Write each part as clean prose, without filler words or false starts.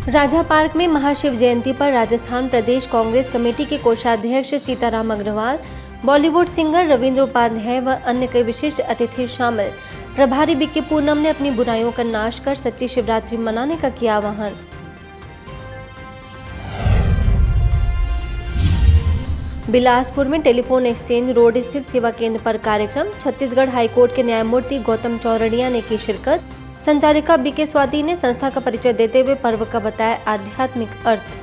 राजा park में महाशिव जयंती पर राजस्थान प्रदेश Congress committee के कोषाध्यक्ष सीताराम अग्रवाल, बॉलीवुड सिंगर रविंद्र उपाध्याय व अन्य कई विशिष्ट अतिथि शामिल। प्रभारी बीके पूनम ने अपनी बुराइयों का नाश कर सच्ची शिवरात्रि मनाने का किया आह्वान। बिलासपुर में टेलीफोन एक्सचेंज रोड स्थित सेवा केंद्र पर कार्यक्रम। छत्तीसगढ़ हाईकोर्ट के न्यायमूर्ति गौतम चौरड़िया ने की शिरकत। संचालिका बीके स्वाति ने संस्था का परिचय देते हुए पर्व का बताया आध्यात्मिक अर्थ।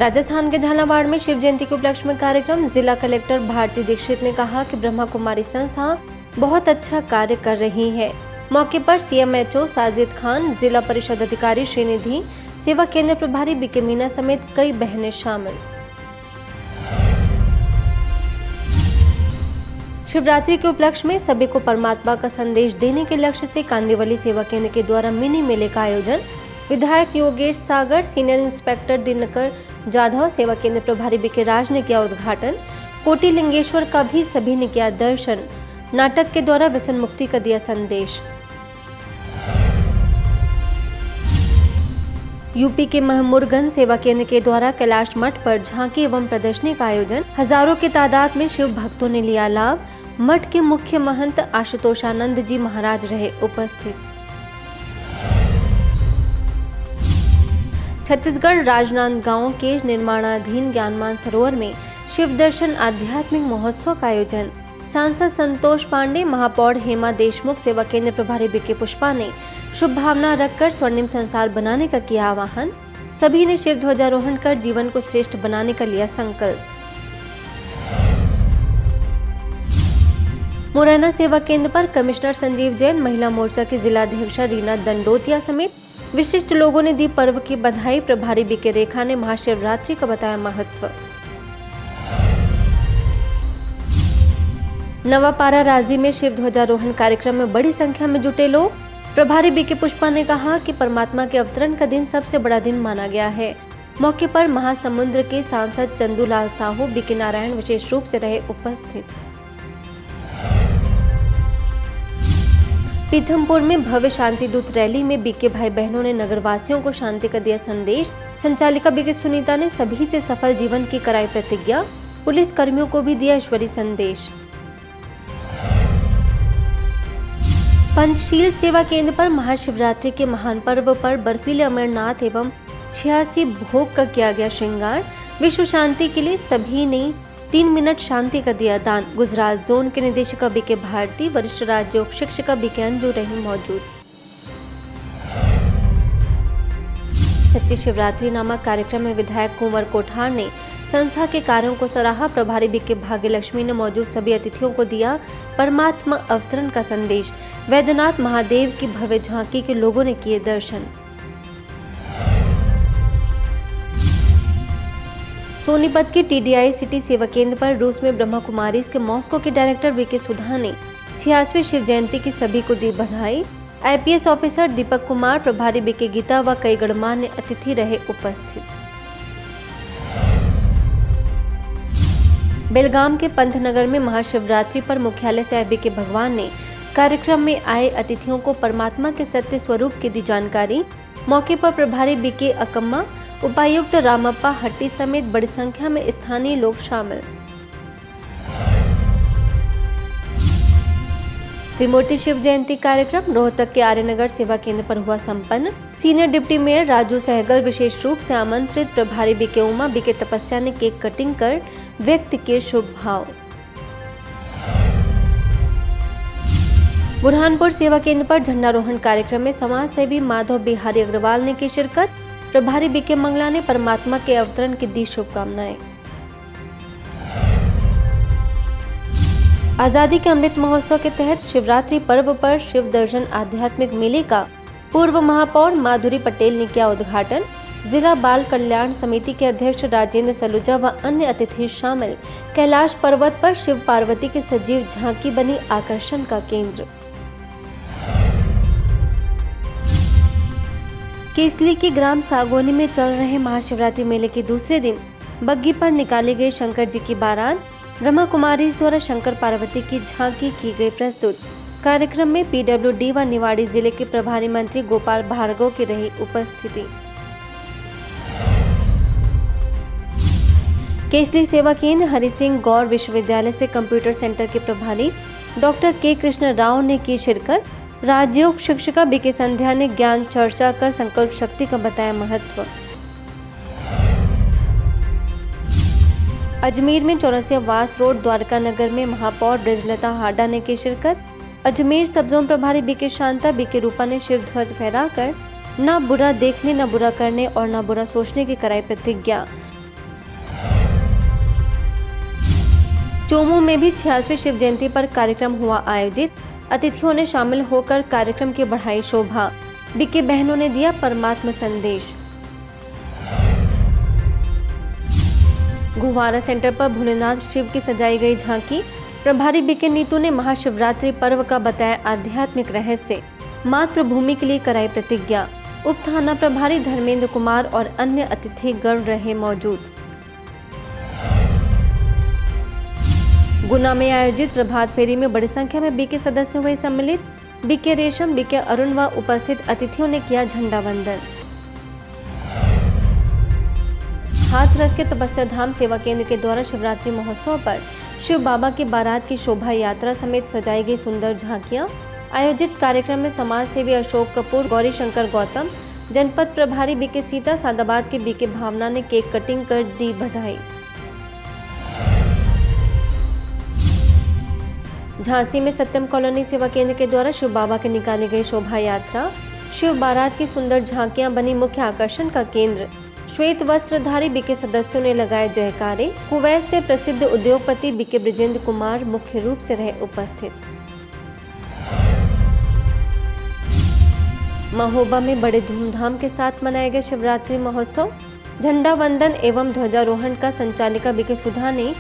राजस्थान के झालावाड़ में शिव जयंती के उपलक्ष्य में कार्यक्रम। जिला कलेक्टर भारती दीक्षित ने कहा कि ब्रह्मा कुमारी संस्था बहुत अच्छा कार्य कर रही है। मौके पर CMHO साजिद खान, जिला परिषद अधिकारी श्रीनिधि, सेवा केंद्र प्रभारी बीके मीना समेत कई बहनें शामिल। शिवरात्रि के उपलक्ष्य में सभी को परमात्मा का संदेश देने के लक्ष्य से कांदिवली सेवा केंद्र के द्वारा मिनी मेले का आयोजन। विधायक योगेश सागर, सीनियर इंस्पेक्टर दिनकर जाधव, सेवा केंद्र प्रभारी बीके राज ने किया उद्घाटन। कोटि लिंगेश्वर का भी सभी ने किया दर्शन। नाटक के द्वारा व्यसन मुक्ति का दिया संदेश। यूपी के महमूरगंज सेवा केंद्र के द्वारा कैलाश मठ पर झांकी एवं प्रदर्शनी का आयोजन। हजारों की तादाद में शिव भक्तों ने लिया लाभ। मठ के मुख्य महंत आशुतोषानंद जी महाराज रहे उपस्थित। छत्तीसगढ़ राजनांदगांव के निर्माणाधीन ज्ञानमान सरोवर में शिव दर्शन आध्यात्मिक महोत्सव का आयोजन। सांसद संतोष पांडे, महापौर हेमा देशमुख, सेवा केंद्र प्रभारी बीके पुष्पा ने शुभ भावना रखकर स्वर्णिम संसार बनाने का किया आह्वान। सभी ने शिव ध्वजारोहण कर जीवन को श्रेष्ठ बनाने का लिया संकल्प। मुरैना सेवा केंद्र पर कमिश्नर संजीव जैन, महिला मोर्चा की जिलाध्यक्ष रीना दंडोतिया समेत विशिष्ट लोगों ने दी पर्व की बधाई। प्रभारी बीके रेखा ने महाशिवरात्रि का बताया महत्व। नवापारा राजी में शिव ध्वजारोहण कार्यक्रम में बड़ी संख्या में जुटे लोग। प्रभारी बीके पुष्पा ने कहा कि परमात्मा के अवतरण का दिन सबसे बड़ा दिन माना गया है। मौके पर महासमुंद्र के सांसद चंदूलाल साहू, बीके नारायण विशेष रूप से रहे उपस्थित। पीथमपुर में भव्य शांति दूत रैली में बीके भाई बहनों ने नगरवासियों को शांति का दिया संदेश। संचालिका बीके सुनीता ने सभी से सफल जीवन की कराई प्रतिज्ञा। पुलिस कर्मियों को भी दिया ईश्वरी संदेश। पंचशील सेवा केंद्र पर महाशिवरात्रि के महान पर्व पर बर्फीले अमरनाथ एवं 86 भोग का किया गया श्रृंगार। विश्व शांति के लिए सभी ने 3 मिनट शांति का दिया दान। गुजरात जोन के निदेशक बीके भारती, वरिष्ठ राज्य योग शिक्षिका बीके अंजू रही मौजूद। सच्ची शिवरात्रि नामक कार्यक्रम में विधायक कुंवर कोठार ने संस्था के कार्यों को सराहा। प्रभारी बीके भाग्य लक्ष्मी ने मौजूद सभी अतिथियों को दिया परमात्मा अवतरण का संदेश। वैद्यनाथ महादेव की भव्य झांकी के लोगों ने किए दर्शन। सोनीपत के TDI सिटी सेवा केंद्र पर रूस में ब्रह्मा कुमारीज के मॉस्को के डायरेक्टर बीके सुधा ने 86वीं शिव जयंती की सभी को दी बधाई। IPS ऑफिसर दीपक कुमार, प्रभारी बीके गीता व कई गणमान्य अतिथि रहे उपस्थित। बेलगाम के पंतनगर में महाशिवरात्रि पर मुख्यालय से बीके भगवान ने कार्यक्रम में आए अतिथियों को परमात्मा के सत्य स्वरूप की दी जानकारी। मौके पर प्रभारी बीके अकम्मा, उपायुक्त रामप्पा हट्टी समेत बड़ी संख्या में स्थानीय लोग शामिल। त्रिमूर्ति शिव जयंती कार्यक्रम रोहतक के आर्यनगर सेवा केंद्र पर हुआ संपन्न। Senior deputy mayor Raju Sehgal विशेष रूप से आमंत्रित। प्रभारी बीके उमा, बीके तपस्या ने केक कटिंग कर व्यक्त किए शुभ भाव। बुरहानपुर सेवा केंद्र पर झंडारोहण कार्यक्रम में समाज सेवी माधव बिहारी अग्रवाल ने की शिरकत। प्रभारी बीके मंगला ने परमात्मा के अवतरण की दी शुभकामनाएं। आजादी के अमृत महोत्सव के तहत शिवरात्रि पर्व पर शिव दर्शन आध्यात्मिक मेले का पूर्व महापौर माधुरी पटेल ने किया उद्घाटन। जिला बाल कल्याण समिति के अध्यक्ष राजेंद्र सलूजा व अन्य अतिथि शामिल। कैलाश पर्वत पर शिव पार्वती की सजीव झांकी बनी आकर्षण का केंद्र। केसली के ग्राम सागोनी में चल रहे महाशिवरात्रि मेले के दूसरे दिन बग्गी पर निकाली गई शंकर जी की बारात। ब्रह्मा कुमारीज द्वारा शंकर पार्वती की झांकी की गई प्रस्तुत। कार्यक्रम में PWD व निवाड़ी जिले के प्रभारी मंत्री गोपाल भार्गव की रही उपस्थिति। केसली सेवा केंद्र हरिसिंह गौर विश्वविद्यालय से कंप्यूटर सेंटर के प्रभारी डॉक्टर के कृष्ण राव ने की शिरकत। राजयोग शिक्षिका BK संध्या ने ज्ञान चर्चा कर संकल्प शक्ति का बताया महत्व। अजमेर में 84 वास रोड द्वारका नगर में महापौर ब्रजलता हाडा ने की शिरकत। अजमेर सब जोन प्रभारी BK शांता BK रूपा ने शिव ध्वज फहराकर न बुरा देखने, न बुरा करने और न बुरा सोचने की कराई प्रतिज्ञा। चोमू में भी 86वीं शिव जयंती पर कार्यक्रम हुआ आयोजित। अतिथियों ने शामिल होकर कार्यक्रम की बढ़ाई शोभा। BK बहनों ने दिया परमात्मा संदेश। गुवारा सेंटर पर भोलेनाथ शिव की सजाई गई झांकी। प्रभारी BK नीतू ने महाशिवरात्रि पर्व का बताया आध्यात्मिक रहस्य। मातृभूमि के लिए कराई प्रतिज्ञा। उप थाना प्रभारी धर्मेंद्र कुमार और अन्य अतिथि गण रहे मौजूद। गुना में आयोजित प्रभात फेरी में बड़ी संख्या में BK सदस्य हुए सम्मिलित। BK रेशम, BK अरुण व उपस्थित अतिथियों ने किया झंडा वंदन। हाथरस के तपस्या धाम सेवा केंद्र के द्वारा शिवरात्रि महोत्सव पर शिव बाबा की बारात की शोभा यात्रा समेत सजाई गई सुंदर झांकियां। आयोजित कार्यक्रम में समाज सेवी अशोक कपूर, गौरी शंकर गौतम, जनपद प्रभारी BK सीता, सादाबाद के BK भावना ने केक कटिंग कर दी बधाई। झांसी में सत्यम कॉलोनी सेवा केंद्र के द्वारा शिव बाबा के निकाली गई शोभा यात्रा। शिव बारात की सुंदर झांकियां बनी मुख्य आकर्षण का केंद्र। श्वेत वस्त्रधारी BK सदस्यों ने लगाए जयकारे। कुवैत से प्रसिद्ध उद्योगपति BK ब्रिजेंद्र कुमार मुख्य रूप से रहे उपस्थित। महोबा में बड़े धूमधाम के साथ मनाया गया शिवरात्रि महोत्सव। झंडा वंदन एवं ध्वजारोहण का संचालिका BK सुधा ने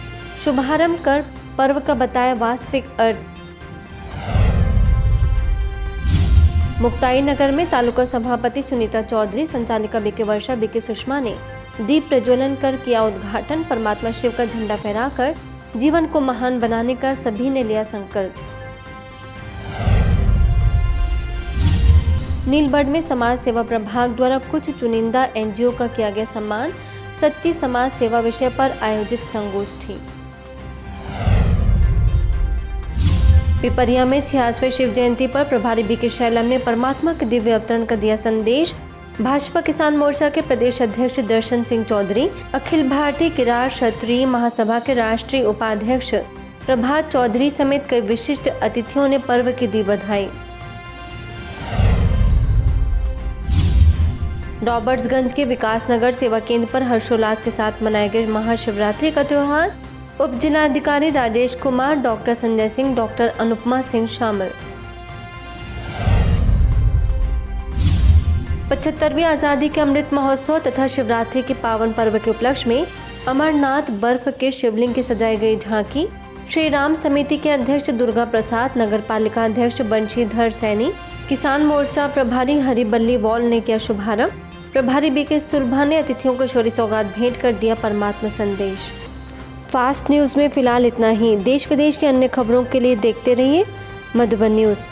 शुभारंभ कर पर्व का बताया वास्तविक अर्थ। मुक्ताई नगर में तालुका सभापति सुनीता चौधरी, संचालिका BK वर्षा, BK सुषमा ने दीप प्रज्वलन कर किया उद्घाटन। परमात्मा शिव का झंडा फहराकर जीवन को महान बनाने का सभी ने लिया संकल्प। नीलबढ़ में समाज सेवा प्रभाग द्वारा कुछ चुनिंदा NGO का किया गया सम्मान। सच्ची समाज सेवा विषय पर आयोजित संगोष्ठी। पिपरिया में 86वें शिव जयंती पर प्रभारी BK शैलम ने परमात्मा के दिव्य अवतरण का दिया संदेश। भाजपा किसान मोर्चा के प्रदेश अध्यक्ष दर्शन सिंह चौधरी, अखिल भारतीय किरार क्षत्रिय महासभा के राष्ट्रीय उपाध्यक्ष प्रभात चौधरी समेत कई विशिष्ट अतिथियों ने पर्व की दी बधाई। रॉबर्ट्सगंज के विकासनगर सेवा केंद्र पर हर्षोल्लास के साथ मनाए गए महाशिवरात्रि का त्योहार। उप जिलाधिकारी राजेश कुमार, डॉक्टर संजय सिंह, डॉक्टर अनुपमा सिंह शामिल। 75वीं आज़ादी के अमृत महोत्सव तथा शिवरात्रि के पावन पर्व के उपलक्ष्य में अमरनाथ बर्फ के शिवलिंग की सजाई गई झांकी। श्री राम समिति के अध्यक्ष दुर्गा प्रसाद, नगर पालिका अध्यक्ष बंशीधर सैनी, किसान मोर्चा प्रभारी हरिबल्ली वॉल ने किया शुभारंभ। प्रभारी BK सुलभा ने अतिथियों को ईश्वरी सौगात भेंट कर दिया परमात्मा संदेश। फास्ट न्यूज़ में फिलहाल इतना ही। देश विदेश की अन्य खबरों के लिए देखते रहिए मधुबन न्यूज़।